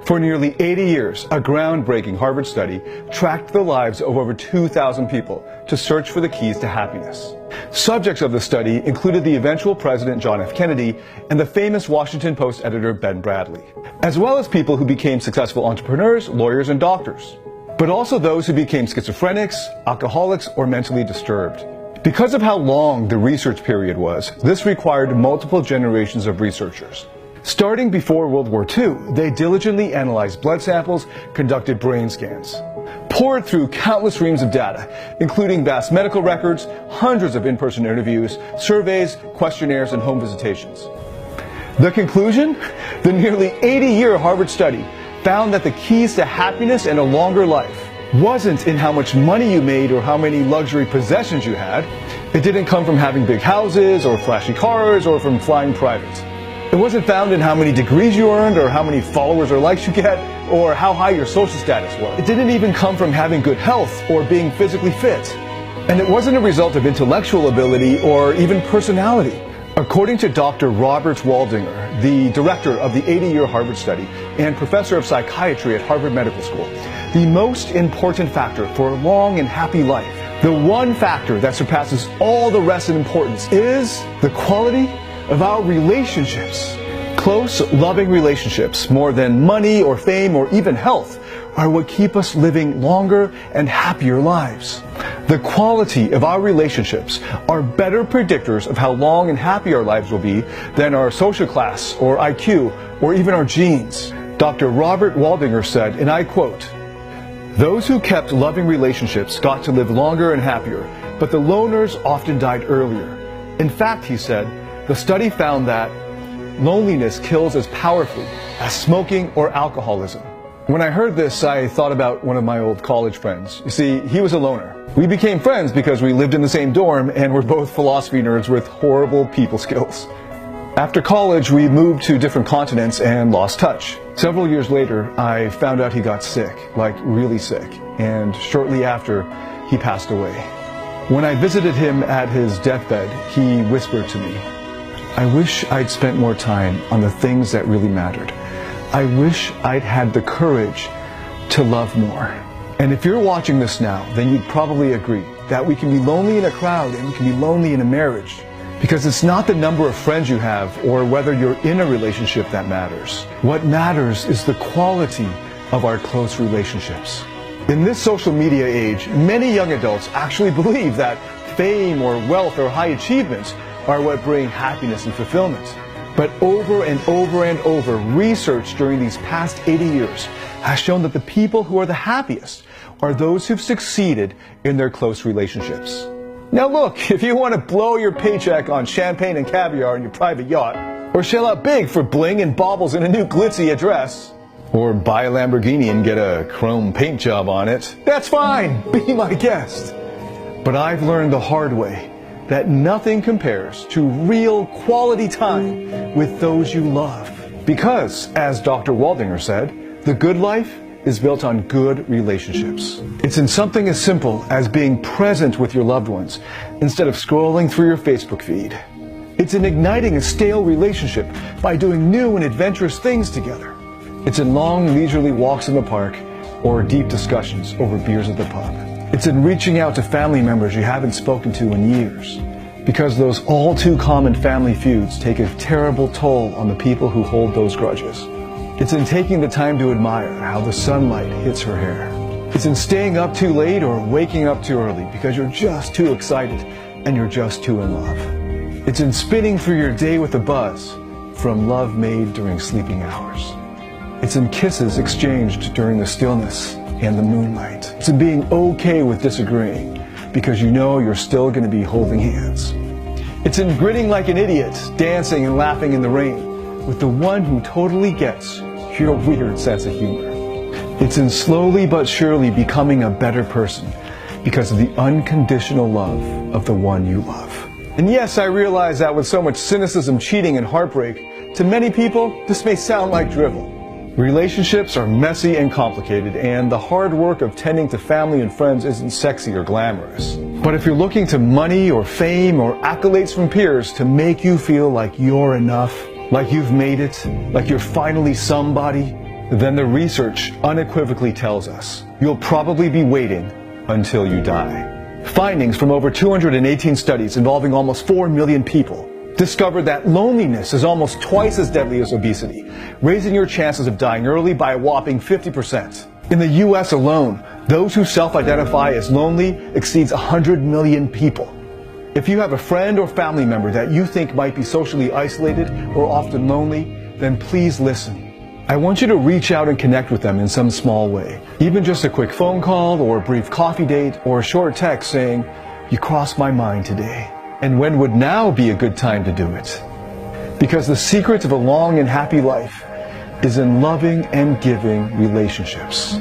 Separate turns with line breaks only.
For nearly 80 years, a groundbreaking Harvard study tracked the lives of over 2,000 people to search for the keys to happiness. Subjects of the study included the eventual President John F. Kennedy and the famous Washington Post editor Ben Bradley, as well as people who became successful entrepreneurs, lawyers, and doctors, but also those who became schizophrenics, alcoholics, or mentally disturbed. Because of how long the research period was, this required multiple generations of researchers. Starting before World War II, they diligently analyzed blood samples, conducted brain scans, poured through countless reams of data, including vast medical records, hundreds of in-person interviews, surveys, questionnaires, and home visitations. The conclusion? The nearly 80-year Harvard study found that the keys to happiness and a longer life wasn't in how much money you made or how many luxury possessions you had. It didn't come from having big houses or flashy cars or from flying private. It wasn't found in how many degrees you earned or how many followers or likes you get or how high your social status was. It didn't even come from having good health or being physically fit. And it wasn't a result of intellectual ability or even personality. According to Dr. Robert Waldinger, the director of the 80-year Harvard study and professor of psychiatry at Harvard Medical School, the most important factor for a long and happy life, the one factor that surpasses all the rest in importance, is the quality of our relationships. Close, loving relationships, more than money or fame or even health, are what keep us living longer and happier lives. The quality of our relationships are better predictors of how long and happy our lives will be than our social class or IQ or even our genes. Dr. Robert Waldinger said, and I quote, "Those who kept loving relationships got to live longer and happier, but the loners often died earlier. In fact," he said, "the study found that loneliness kills as powerfully as smoking or alcoholism." When I heard this, I thought about one of my old college friends. You see, he was a loner. We became friends because we lived in the same dorm and were both philosophy nerds with horrible people skills. After college, we moved to different continents and lost touch. Several years later, I found out he got sick, like really sick, and shortly after, he passed away. When I visited him at his deathbed, he whispered to me, "I wish I'd spent more time on the things that really mattered. I wish I'd had the courage to love more." And if you're watching this now, then you'd probably agree that we can be lonely in a crowd and we can be lonely in a marriage. Because it's not the number of friends you have or whether you're in a relationship that matters. What matters is the quality of our close relationships. In this social media age, many young adults actually believe that fame or wealth or high achievements are what bring happiness and fulfillment. But over and over and over, research during these past 80 years has shown that the people who are the happiest are those who've succeeded in their close relationships. Now look, if you want to blow your paycheck on champagne and caviar in your private yacht, or shell out big for bling and baubles in a new glitzy address, or buy a Lamborghini and get a chrome paint job on it, that's fine, be my guest. But I've learned the hard way that nothing compares to real quality time with those you love. Because, as Dr. Waldinger said, the good life is built on good relationships. It's in something as simple as being present with your loved ones instead of scrolling through your Facebook feed. It's in igniting a stale relationship by doing new and adventurous things together. It's in long, leisurely walks in the park or deep discussions over beers at the pub. It's in reaching out to family members you haven't spoken to in years, because those all too common family feuds take a terrible toll on the people who hold those grudges. It's in taking the time to admire how the sunlight hits her hair. It's in staying up too late or waking up too early because you're just too excited and you're just too in love. It's in spinning through your day with a buzz from love made during sleeping hours. It's in kisses exchanged during the stillness and the moonlight. It's in being okay with disagreeing because you know you're still going to be holding hands. It's in grinning like an idiot, dancing and laughing in the rain with the one who totally gets your weird sense of humor. It's in slowly but surely becoming a better person because of the unconditional love of the one you love. And yes, I realize that with so much cynicism, cheating, and heartbreak, to many people, this may sound like drivel. Relationships are messy and complicated, and the hard work of tending to family and friends isn't sexy or glamorous. But if you're looking to money or fame or accolades from peers to make you feel like you're enough, like you've made it, like you're finally somebody, then the research unequivocally tells us you'll probably be waiting until you die. Findings from over 218 studies involving almost 4 million people discovered that loneliness is almost twice as deadly as obesity, raising your chances of dying early by a whopping 50%. In the US alone, those who self-identify as lonely exceeds 100 million people. If you have a friend or family member that you think might be socially isolated or often lonely, then please listen. I want you to reach out and connect with them in some small way. Even just a quick phone call or a brief coffee date or a short text saying, "You crossed my mind today." And when would now be a good time to do it? Because the secret of a long and happy life is in loving and giving relationships.